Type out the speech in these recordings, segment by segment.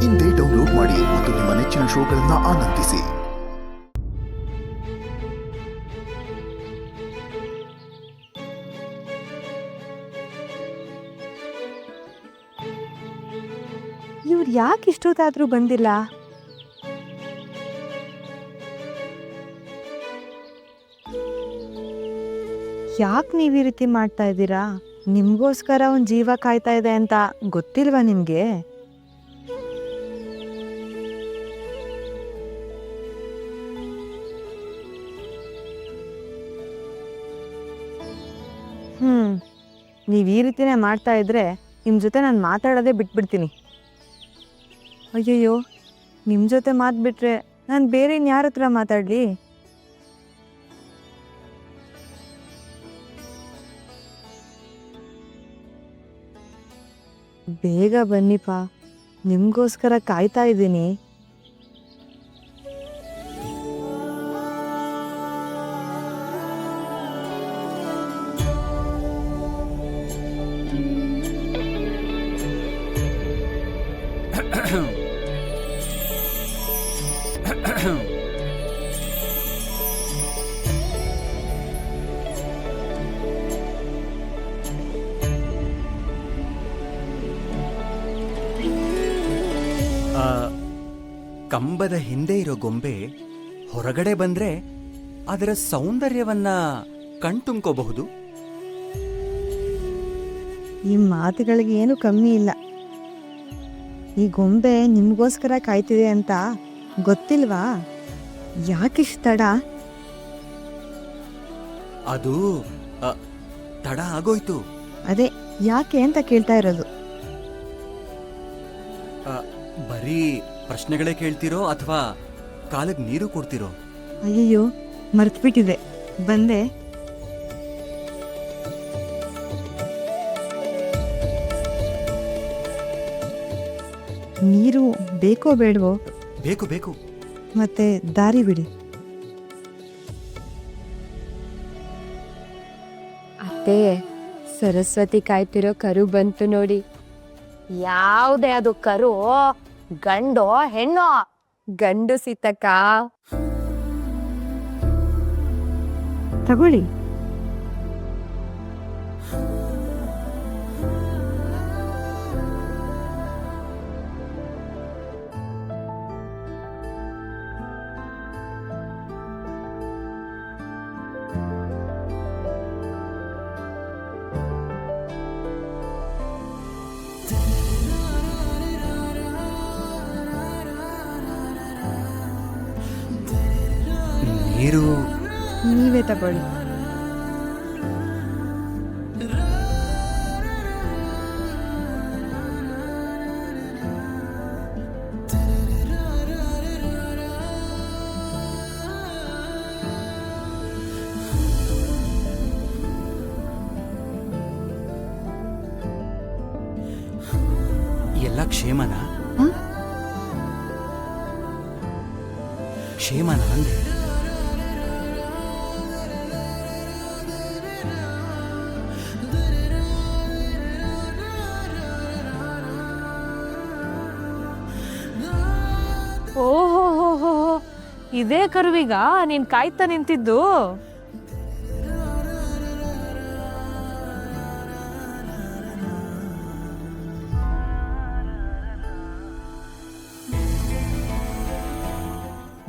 ಇಂದೇ ಡೌನ್ಲೋಡ್ ಮಾಡಿ ಮತ್ತು ನಿಮ್ಮ ನೆಚ್ಚಿನ ಶೋಗಳನ್ನು ಆನಂದಿಸಿ. ಇವ್ರು ಯಾಕೆ ಇಷ್ಟೊತ್ತಾದ್ರೂ ಬಂದಿಲ್ಲ? ಯಾಕೆ ನೀವು ಈ ರೀತಿ ಮಾಡ್ತಾ ಇದ್ದೀರಾ? ನಿಮ್ಗೋಸ್ಕರ ಒಂದು ಜೀವ ಕಾಯ್ತಾ ಇದೆ ಅಂತ ಗೊತ್ತಿಲ್ವಾ ನಿಮ್ಗೆ? ನೀವು ಈ ರೀತಿನೇ ಮಾಡ್ತಾ ಇದ್ರೆ ನಿಮ್ಮ ಜೊತೆ ನಾನು ಮಾತಾಡೋದೇ ಬಿಟ್ಬಿಡ್ತೀನಿ. ಅಯ್ಯಯ್ಯೋ, ನಿಮ್ಮ ಜೊತೆ ಮಾತ್ಬಿಟ್ರೆ ನಾನು ಬೇರೆ ಇನ್ಯಾರ ಹತ್ರ ಮಾತಾಡಲಿ? ಬೇಗ ಬನ್ನಿಪ್ಪ, ನಿಮಗೋಸ್ಕರ ಕಾಯ್ತಾ ಇದ್ದೀನಿ. ಕಂಬದ ಹಿಂದೆ ಇರೋ ಗೊಂಬೆ ಹೊರಗಡೆ ಬಂದ್ರೆ ಅದರ ಸೌಂದರ್ಯವನ್ನ ಕಣ್ತುಂಬ್ಕೋಬಹುದು. ಈ ಮಾತುಗಳಿಗೆ ಏನು ಕಮ್ಮಿ ಇಲ್ಲ. ಈ ಗೊಂಬೆ ನಿಮಗೋಸ್ಕರ ಕಾಯ್ತಿದೆ ಅಂತ ಗೊತ್ತಿಲ್ವಾ? ಯಾಕಿಷ್ಟು ತಡ? ಅದು ತಡ ಆಗೋಯ್ತು. ಅದೇ ಯಾಕೆ ಅಂತ ಕೇಳ್ತಾ ಇರೋದು. ಬರೀ ಪ್ರಶ್ನೆಗಳೇ ಕೇಳ್ತಿರೋ ಅಥವಾ ಕಾಲಿಗೆ ನೀರು ಕೊಡ್ತಿರೋ? ಅಯ್ಯಯ್ಯೋ, ಮರ್ತ್ಬಿಟ್ಟಿದೆ, ಬಂದೆ. ನೀರು ಬೇಕೋ ಬೇಡವೋ? ಬೇಕು ಬೇಕು. ಮತ್ತೆ ದಾರಿ ಬಿಡಿ. ಅತ್ತೆ, ಸರಸ್ವತಿ ಕಾಯ್ತಿರೋ ಕರು ಬಂತು ನೋಡಿ. ಯಾವುದೇ ಅದು ಕರು? ಗಂಡೋ ಹೆಣ್ಣೋ? ಗಂಡು ಸೀತಕ್ಕ. ತಗೊಳ್ಳಿ. ನೀರು ನೀವೇ ತಗೊಳ್ಳಿ. ಎಲ್ಲ ಕ್ಷೇಮನ? ಕ್ಷೇಮನ ಅಂದೆ. ಓಹೋ, ಇದೇ ಕರುವಿಗ ನೀನ್ ಕಾಯ್ತಾ ನಿಂತಿದ್ದು?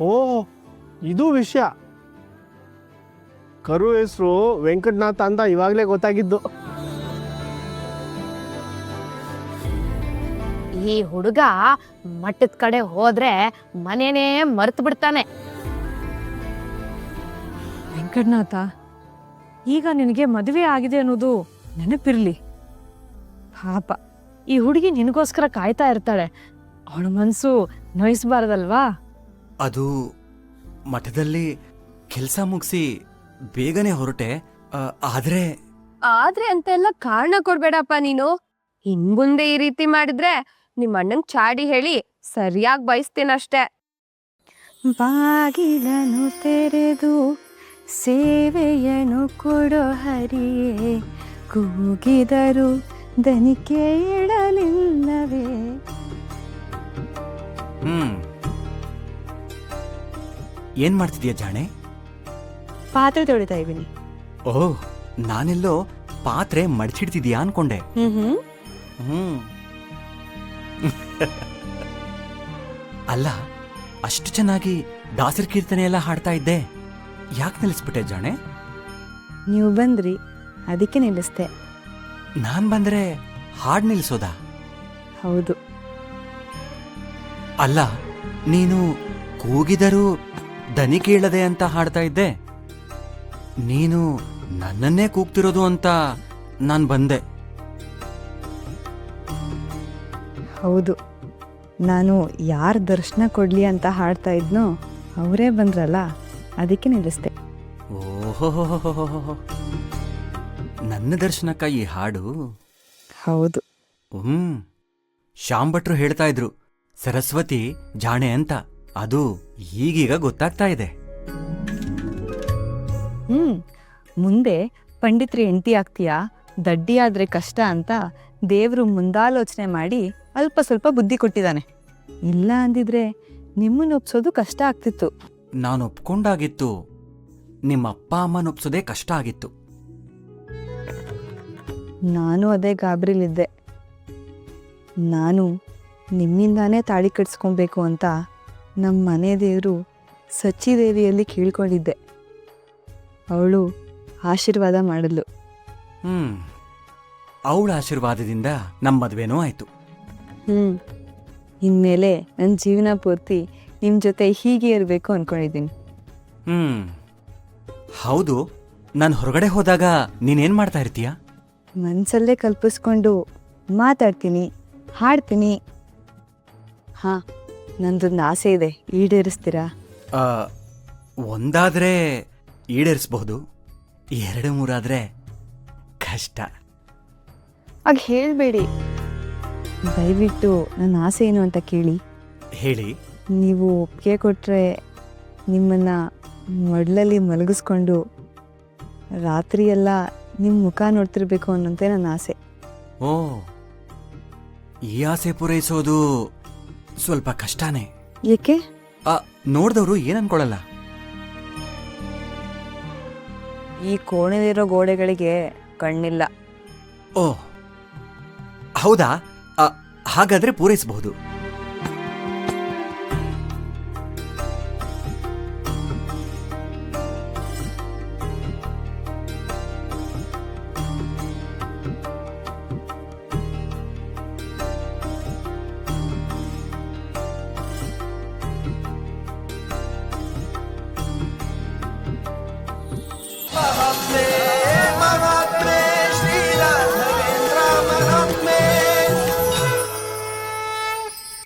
ಓ, ಇದು ವಿಷಯ. ಕರು ಹೆಸರು ವೆಂಕಟನಾಥ ಅಂತ ಇವಾಗಲೇ ಗೊತ್ತಾಗಿದ್ದು. ಈ ಹುಡುಗ ಮಠದ ಕಡೆ ಹೋದ್ರೆ ಮನೇನೇ ಮರ್ತು ಬಿಡ್ತಾನೆ. ವೆಂಕಟನಾಥ, ಈಗ ನಿನಗೆ ಮದುವೆ ಆಗಿದೆ ಅನ್ನೋದು ನೆನಪಿರ್ಲಿ. ಪಾಪ, ಈ ಹುಡುಗಿ ನಿನಗೋಸ್ಕರ ಕಾಯ್ತಾ ಇರ್ತಾಳೆ. ಅವಳ ಮನಸ್ಸು ನೋಯಿಸ್ಬಾರ್ದಲ್ವಾ? ಅದು ಮಠದಲ್ಲಿ ಕೆಲಸ ಮುಗಿಸಿ ಬೇಗನೆ ಹೊರಟೆ. ಆದ್ರೆ ಅಂತೆಲ್ಲ ಕಾರಣ ಕೊಡ್ಬೇಡಪ್ಪ ನೀನು. ಇನ್ಮುಂದೆ ಈ ರೀತಿ ಮಾಡಿದ್ರೆ ನಿಮ್ಮ ಅಣ್ಣಂಗ್ ಚಾಡಿ ಹೇಳಿ ಸರಿಯಾಗಿ ಬಯಸ್ತೀನಷ್ಟೆ. ಬಾಗಿಲನು ತೆರೆದು ಸೇವೆಯನ್ನು ಕೊಡೋ ಹರಿಯೇ, ಕೂಗಿದರು ದನಿ ಕೇಳಲಿಲ್ಲವೇ? ಏನ್ ಮಾಡ್ತಿದ್ಯಾ ಜಾಣೆ? ಪಾತ್ರೆ ತೊಳಿತಾ ಇದ್ದೀನಿ. ಓಹ್, ನಾನೆಲ್ಲೋ ಪಾತ್ರೆ ಮಡಚಿಡ್ತಿದ್ಯಾ ಅನ್ಕೊಂಡೆ. ಹ್ಮ್ ಅಲ್ಲ, ಅಷ್ಟು ಚೆನ್ನಾಗಿ ದಾಸರ ಕೀರ್ತನೆ ಎಲ್ಲ ಹಾಡ್ತಾ ಇದ್ದೆ, ಯಾಕೆ ನಿಲ್ಲಿಸ್ಬಿಟ್ಟೆ ಜಾಣೆ? ನೀವು ಬಂದ್ರಿ, ಅದಕ್ಕೆ ನಿಲ್ಲಿಸ್ದೆ. ನಾನ್ ಬಂದ್ರೆ ಹಾಡ್ ನಿಲ್ಸೋದಾ? ಹೌದು. ಅಲ್ಲ, ನೀನು ಕೂಗಿದರೂ ದನಿ ಕೇಳದೆ ಅಂತ ಹಾಡ್ತಾ ಇದ್ದೆ. ನೀನು ನನ್ನನ್ನೇ ಕೂಗ್ತಿರೋದು ಅಂತ ನಾನ್ ಬಂದೆ. ಹೌದು, ನಾನು ಯಾರ ದರ್ಶನ ಕೊಡ್ಲಿ ಅಂತ ಹಾಡ್ತಾ ಇದ್ನೋ ಅವರೇ ಬಂದ್ರಲ್ಲ, ಅದಕ್ಕೆ ನಿಲ್ಲಿಸ್ದೆ. ಓಹೋ, ನನ್ನ ದರ್ಶನಕ್ಕ ಈ ಹಾಡು? ಹೌದು. ಶ್ಯಾಮ್ ಭಟ್ರು ಹೇಳ್ತಾ ಇದ್ರು, ಸರಸ್ವತಿ ಜಾಣೆ ಅಂತ. ಅದು ಈಗೀಗ ಗೊತ್ತಾಗ್ತಾ ಇದೆ. ಮುಂದೆ ಪಂಡಿತ್ರಿ ಹೆಂಡತಿ ಆಗ್ತೀಯಾ, ದಡ್ಡಿ ಆದ್ರೆ ಕಷ್ಟ ಅಂತ ದೇವ್ರು ಮುಂದಾಲೋಚನೆ ಮಾಡಿ ಅಲ್ಪ ಸ್ವಲ್ಪ ಬುದ್ಧಿ ಕೊಟ್ಟಿದ್ದಾನೆ. ಇಲ್ಲ ಅಂದಿದ್ರೆ ನಿಮ್ಮನ್ನ ಒಪ್ಸೋದು ಕಷ್ಟ ಆಗ್ತಿತ್ತು. ನಾನು ಒಪ್ಕೊಂಡಾಗಿತ್ತು, ನಿಮ್ಮ ಅಪ್ಪ ಅಮ್ಮನ ಒಪ್ಸೋದೇ ಕಷ್ಟ ಆಗಿತ್ತು. ನಾನು ಅದೇ ಗಾಬರಿಲಿದ್ದೆ. ನಾನು ನಿಮ್ಮಿಂದಾನೇ ತಾಳಿ ಕಟ್ಸ್ಕೊಬೇಕು ಅಂತ ನಮ್ಮ ಮನೆ ದೇವರು ಸಚ್ಚಿದೇವಿಯಲ್ಲಿ ಕೇಳ್ಕೊಂಡಿದ್ದೆ. ಅವಳು ಆಶೀರ್ವಾದ ಮಾಡಲು. ಅವಳ ಆಶೀರ್ವಾದದಿಂದ ನಮ್ಮ ಮದುವೆನೂ ಆಯ್ತು. ಇನ್ಮೇಲೆ ನನ್ನ ಜೀವನ ಪೂರ್ತಿ ನಿಮ್ಮ ಜೊತೆ ಹೀಗೆ ಇರಬೇಕು ಅನ್ಕೊಂಡಿದ್ದೀನಿ. ಹೌದು, ನಾನು ಹೊರಗಡೆ ಹೋದಾಗ ನೀನೇನ್ ಮಾಡ್ತಾ ಇರ್ತೀಯ? ಮನಸ್ಸಲ್ಲೇ ಕಲ್ಪಿಸ್ಕೊಂಡು ಮಾತಾಡ್ತೀನಿ, ಹಾಡ್ತೀನಿ. ಹಾಂ, ನಂದೊಂದು ಆಸೆ ಇದೆ, ಈಡೇರಿಸ್ತೀರಾ? ಒಂದಾದ್ರೆ ಈಡೇರಿಸಬಹುದು, 2-3 ಕಷ್ಟ. ಆಗ ಹೇಳಬೇಡಿ, ದಯವಿಟ್ಟು ನನ್ನ ಆಸೆ ಏನು ಅಂತ ಕೇಳಿ. ಹೇಳಿ. ನೀವು ಒಪ್ಪಿಗೆ ಕೊಟ್ಟರೆ ನಿಮ್ಮನ್ನ ಮಡ್ಲಲ್ಲಿ ಮಲಗಿಸ್ಕೊಂಡು ರಾತ್ರಿಯೆಲ್ಲ ನಿಮ್ಮ ಮುಖ ನೋಡ್ತಿರ್ಬೇಕು ಅನ್ನೋಂತೆ ನನ್ನ ಆಸೆ. ಓ, ಈ ಆಸೆ ಪೂರೈಸೋದು ಸ್ವಲ್ಪ ಕಷ್ಟನೇ. ಏಕೆ? ನೋಡ್ದವ್ರು ಏನ್ ಅನ್ಕೊಳಲ್ಲ. ಈ ಕೋಣೆಲಿರೋ ಗೋಡೆಗಳಿಗೆ ಕಣ್ಣಿಲ್ಲ. ಓ ಹೌದಾ? ಹಾಗಾದ್ರೆ ಪೂರೈಸಬಹುದು.